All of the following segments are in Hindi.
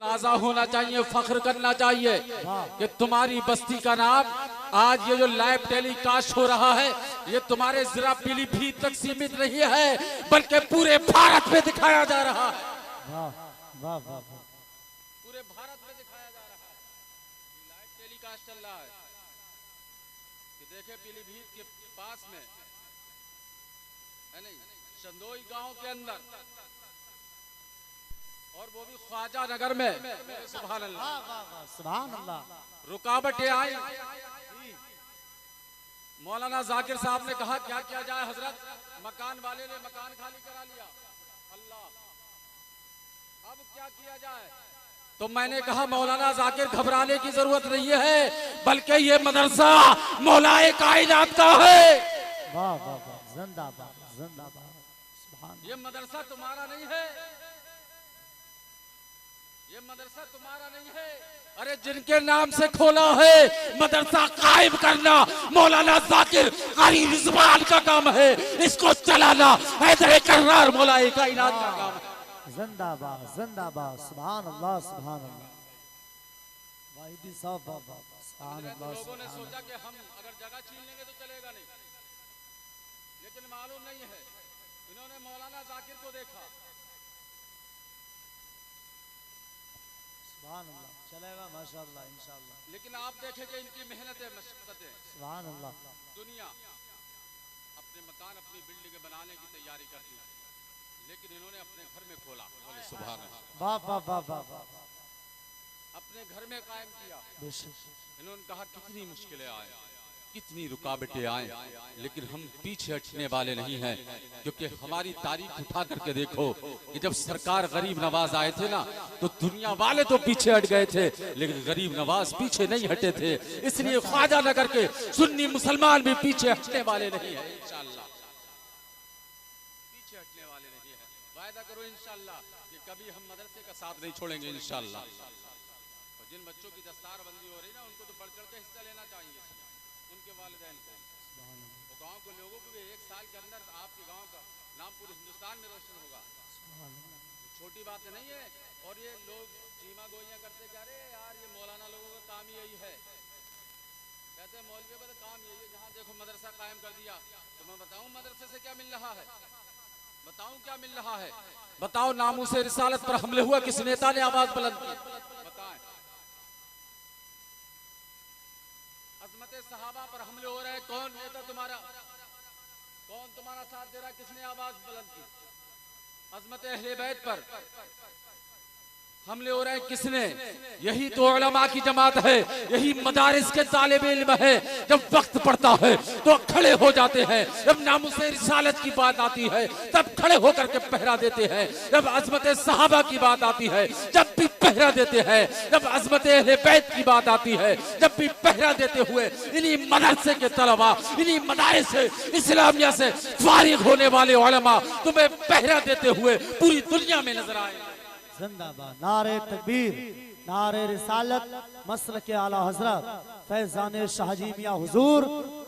नाजा होना चाहिए, फख्र करना चाहिए कि तुम्हारी बस्ती का नाम आज ये जो लाइव टेलीकास्ट हो रहा है ये तुम्हारे जिला पीलीभीत तक सीमित नहीं है बल्कि पूरे भारत में दिखाया जा रहा है। वाह वाह वाह वाह। पूरे भारत में दिखाया जा रहा है, लाइव टेलीकास्ट चल रहा है कि देखे पीलीभीत के पास में है नहीं चंदोई गांव के अंदर और वो भी ख्वाजा नगर में सुभान अल्लाह सुभान अल्लाह रुकावटें आई। मौलाना जाकिर साहब ने कहा क्या किया जाए हजरत, मकान वाले ने मकान खाली करा लिया, अल्लाह अब क्या किया जाए। तो मैंने कहा मौलाना जाकिर घबराने की जरूरत नहीं है बल्कि ये मदरसा मौलाए कायनात का है। वाह वाह वाह, जिंदाबाद जिंदाबाद। सुभान ये मदरसा तुम्हारा नहीं है, ये मदरसा तुम्हारा नहीं है। अरे जिनके नाम से खोला है मदरसा कायम करना मौलाना जाकिर कारी रिजवान का काम है, इसको चलाना हैदर कर्रार मौलाए कायनात का काम है। जिंदाबाद जिंदाबाद। सुभान अल्लाह सुभान अल्लाह। वाहिदी साहब वाह वाह सुभान अल्लाह। लोगों ने सोचा कि हम अगर जगह छीन लेंगे तो चलेगा नहीं, लेकिन मालूम नहीं है इन्होंने मौलाना जाकिर को देखा। सुभान अल्लाह, चलेगा माशाअल्लाह इंशाअल्लाह। लेकिन आप देखेंगे इनकी मेहनतें मशक्कतें, सुभान अल्लाह। दुनिया अपने मकान अपनी बिल्डिंग बनाने की तैयारी करती है लेकिन इन्होंने अपने घर में खोला, बोले सुभान अल्लाह। वाह वाह वाह वाह वाह। अपने घर में कायम किया। बेशक इन्होंने कहा कितनी मुश्किलें आए, कितनी रुकावटें आए लेकिन हम पीछे हटने वाले नहीं हैं, क्योंकि हमारी तारीख उठा करके देखो कि जब सरकार गरीब नवाज आए थे ना तो दुनिया वाले तो पीछे हट गए थे लेकिन गरीब नवाज पीछे नहीं हटे थे। इसलिए ख्वाजा नगर के सुन्नी मुसलमान भी पीछे हटने वाले नहीं है इंशाअल्लाह, पीछे हटने वाले नहीं है। वायदा करो इंशाअल्लाह कि कभी हम मदरसे का साथ नहीं छोड़ेंगे इंशाअल्लाह। और जिन बच्चों की दस्तारबंदी हो रही ना उनको तो बढ़ चढ़ के हिस्सा लेना चाहिए, उनके वालिदैन को, वो गांव के लोगों को भी 1 साल के अंदर आपके गांव का नाम पूरे हिंदुस्तान में रोशन होगा, छोटी बात नहीं है। और ये लोग चीमा गोइयां करते जा रहे यार ये मौलाना लोगों का काम ही यही है, कहते हैं मौलवी का काम यही है, जहाँ देखो मदरसा कायम कर दिया। तो मैं बताऊं मदरसे से क्या मिल रहा है, बताऊं क्या मिल रहा है, बताओ नामूसे रिसालत पर हमले हुआ किस नेता ने आवाज बुलंद की, बताएं। अजमत सहाबा पर हमले हो रहे, कौन नेता तुम्हारा, कौन तुम्हारा साथ दे रहा, किसने आवाज बुलंद की। अजमत अहले बैत पर हमले हो रहे हैं, किसने, यही तो उलमा की जमात है, यही मदारिस के तालिब इल्म है। जब वक्त पड़ता है तो खड़े हो जाते हैं, जब नामुसे रिसालत की बात आती है तब खड़े होकर के पहरा देते हैं, जब अजमत सहाबा की बात आती है जब भी पहरा देते हैं, जब अजमत अहले बैत की बात आती है जब भी पहरा देते हुए इन्हीं मदरसे के तलबा, इन्हीं मदारिस इस्लामिया से फारिग होने वाले उलमा तुम्हें पहरा देते हुए पूरी दुनिया में नजर आए। जिंदाबाद। नारे तकबीर, नारे रिसालत, मसलक आला हजरत फैजान शाहजी मियां हुजूर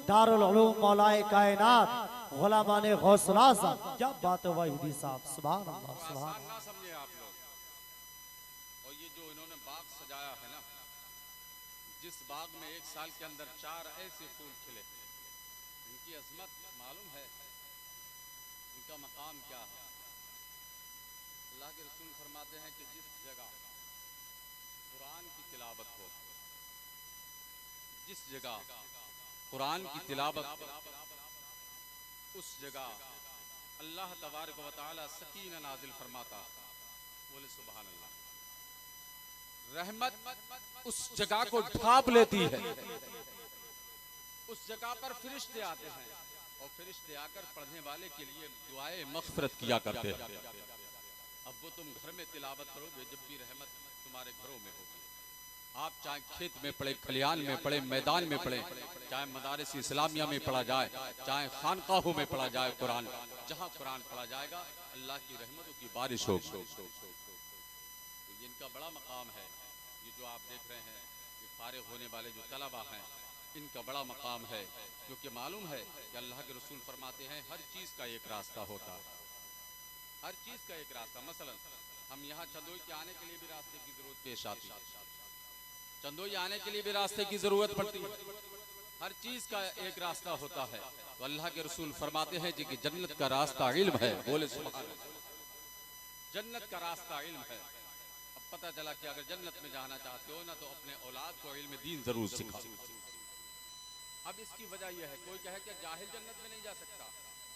दारुल उलूम मौलाए कायनात गुलामान गौसुल आज़म। क्या बात है वाहिदी साहब, सुभान अल्लाह सुभान अल्लाह। ना समझे आप लोग, और ये जो इन्होंने बाग सजाया है ना, जिस बाग में 1 साल के अंदर 4 ऐसे फूल खिले, इनकी अजमत मालूम है, इनका मकाम क्या है। अल्लाह के रसूल फरमाते हैं कि जिस जगह कुरान की तिलावत हो, जिस जगह कुरान की तिलावत उस जगह अल्लाह तबारक व तआला सकीना नाजिल फरमाता, बोले सुभान अल्लाह। रहमत उस जगह को ढांप लेती है, उस जगह पर फरिश्ते आते हैं और फरिश्ते आकर पढ़ने वाले के लिए दुआए मग़फ़िरत किया करते हैं। अब वो तुम घर में तिलावत करोगे जब भी रहमत तुम्हारे घरों में होगी। आप चाहे खेत में पढ़े, खलियान में पढ़े, मैदान में पढ़े, चाहे मदारिस इस्लामिया में पढ़ा जाए, चाहे खानकाहों में पढ़ा जाए, कुरान जहाँ कुरान पढ़ा जाएगा अल्लाह की रहमतों की बारिश होगी। तो इनका बड़ा मकाम है, ये जो आप देख रहे हैं ये फारिग होने वाले जो तलबा हैं इनका बड़ा मकाम है, क्योंकि मालूम है कि अल्लाह के रसूल फरमाते हैं हर चीज़ का एक रास्ता होता है, हर चीज़ का एक रास्ता। मसलन हम यहाँ चंदोई के आने के लिए भी रास्ते की जरूरत पेश आती है, चंदोई आने के लिए भी रास्ते की जरूरत पड़ती है। हर चीज का एक रास्ता होता है। तो अल्लाह के रसूल फरमाते हैं जी कि जन्नत का रास्ता इल्म है। बोले सुभान अल्लाह। जन्नत का रास्ता इल्म है। अब पता चला कि अगर जन्नत में जाना चाहते हो ना तो अपने औलाद को इल्म दीन जरूर सिखाओ। अब इसकी वजह यह है, कोई कहे कि जाहिल जन्नत में नहीं जा सकता,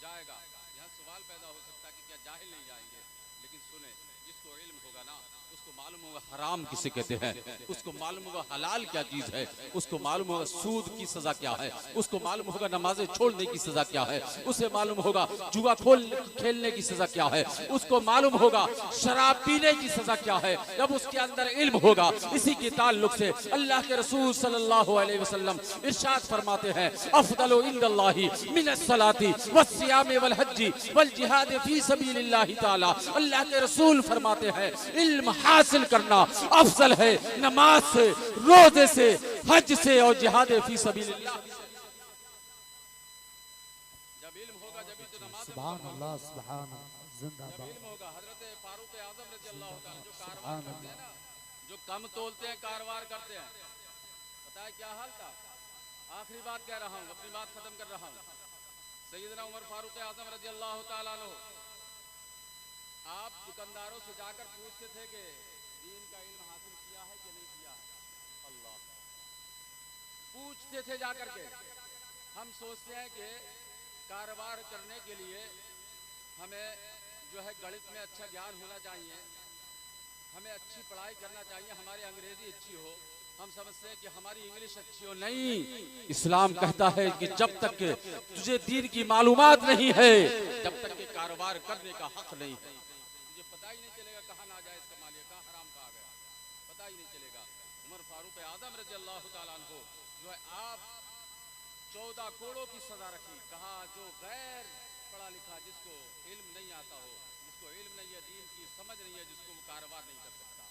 जाएगा। यहाँ सवाल पैदा हो सकता है कि क्या जाहिल नहीं जाएंगे, लेकिन सुने, जिसको इल्म होगा ना उसको मालूम होगा हराम किसे कहते हैं, उसको मालूम होगा हलाल क्या चीज है, उसको मालूम होगा सूद की सजा क्या है, उसको मालूम होगा नमाजें छोड़ने की सजा क्या है, उसे मालूम होगा जुआ खेलने की सजा क्या है, उसको मालूम होगा शराब पीने की सजा क्या है। जब उसके अंदर इल्म होगा, इसी के ताल्लुक से अल्लाह के रसूल सल्लल्लाहु अलैहि वसल्लम इरशाद फरमाते हैं, अफदलु इंदल्लाहि मिनस सलाती वस्सियाम वल हज्जी वल जिहाद फी सबीलिल्लाहि ताला। अल्लाह के रसूल फरमाते हैं इल्म हासिल करना अफजल है नमाज से, रोजे से, हज से और जिहाद फी सबीलिल्लाह। जब इल्म होगा जब तो नमाज, सुभान अल्लाह, सुभान अल्लाह, जिंदाबाद। इल्म होगा। हजरत फारूक आजम रज़ी अल्लाह ताला जो कारवार करते हैं ना, जो कम तोलते हैं कारवार करते हैं, पता है क्या हाल था? आखिरी बात कह रहा हूँ, अपनी बात खत्म कर रहा हूँ। सैयदना उमर फारूक आजम रज़ी अल्लाह ताला अन्हु, आप दुकानदारों से जाकर पूछते थे कि दीन का इल्म हासिल किया है कि नहीं किया है। अल्लाह, पूछते थे जाकर के। हम सोचते हैं कि कारोबार करने के लिए हमें जो है गणित में अच्छा ज्ञान होना चाहिए, हमें अच्छी पढ़ाई करना चाहिए, हमारी अंग्रेजी अच्छी हो। हम समझते हैं कि हमारी इंग्लिश अच्छी हो। नहीं, इस्लाम कहता है कि जब तक के तुझे दीन की मालूमात नहीं है, जब तक के कारोबार करने का हक नहीं है। तुझे पता ही नहीं चलेगा कहाँ नाजायज कमा लिया, कहाँ हराम कहा गया, पता ही नहीं चलेगा। उमर फारूक आजम रज़ी अल्लाह ताला अन्हु जो है, आप 14 कोड़ों की सजा रखी। कहा जो गैर पढ़ा लिखा, जिसको इल्म नहीं आता हो, जिसको इल्म नहीं है, दीन की समझ नहीं है, जिसको वो कारोबार नहीं कर सकता।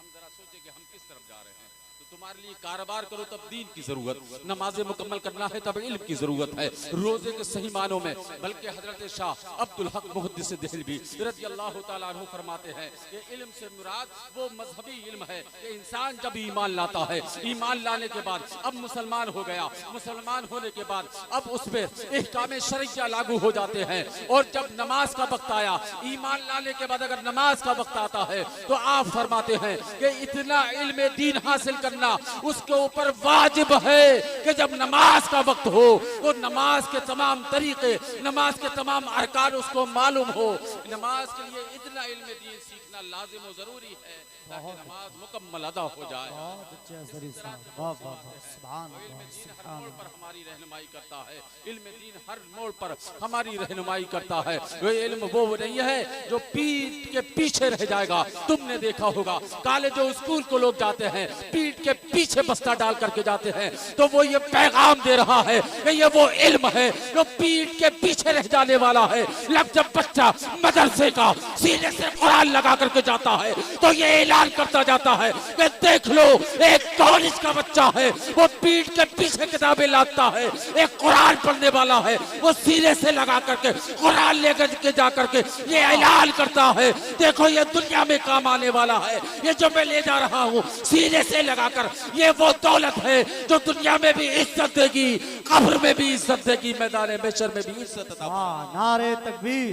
हम जरा सोचे कि हम किस तरफ जा रहे हैं। तो तुम्हारे लिए कारोबार करो तब दीन की जरूरत, नमाजें मुकम्मल करना है तब इल्म की जरूरत है, रोजे के सही मानों में। बल्कि हजरत शाह अब्दुल हक मुहद्दिस देहलवी रज़ी अल्लाह ताला अन्हु फरमाते हैं कि इल्म से मुराद वो मजहबी इल्म है कि इंसान जब ईमान लाता है, ईमान लाने के बाद अब मुसलमान हो गया, मुसलमान होने के बाद अब उस पे इहकाम शरिया लागू हो जाते हैं। और जब नमाज का वक्त आया, ईमान लाने के बाद अगर नमाज का वक्त आता है तो आप फरमाते हैं कि इतना इल्म दीन हासिल करना उसके ऊपर वाजिब है कि जब नमाज का वक्त हो तो नमाज के तमाम तरीके, नमाज के तमाम अरकान उसको मालूम हो। नमाज के लिए इतना इल्म दीन सीखना लाजिम और जरूरी है ताकि नमाज मुकम्मल अदा हो जाए। पर हमारी रहनुमाई करता है, इल्म दीन हर मोड़ पर हमारी रहनुमाई करता है। वो इल्म वो नहीं है जो पीठ के पीछे रह जाएगा। तुमने देखा होगा कॉलेज स्कूल को लोग जाते हैं, पीठ के पीछे बस्ता डाल करके जाते हैं, तो वो ये पैगाम दे रहा है कि ये वो इल्म है जो पीठ के पीछे रह जाने वाला है। जब बच्चा मदरसे का सीने से कुरान लगा करके जाता है तो ये ऐलान करता जाता है कि देख लो, एक कॉलेज का बच्चा है, वो पीठ के पीछे किताबें लाता है, एक कुरान पढ़ने वाला है, वो सीने से लगा करके कुरान लेकर के जा करके ये ऐलान करता है, देखो ये दुनिया में काम आने वाला है, ये जो मैं ले जा रहा हूँ सीने से लगाकर, ये वो दौलत है जो दुनिया में भी इज्जत देगी, कब्र में भी इज्जत देगी, मैदान महशर में भी इज्जत। नारे तकबीर,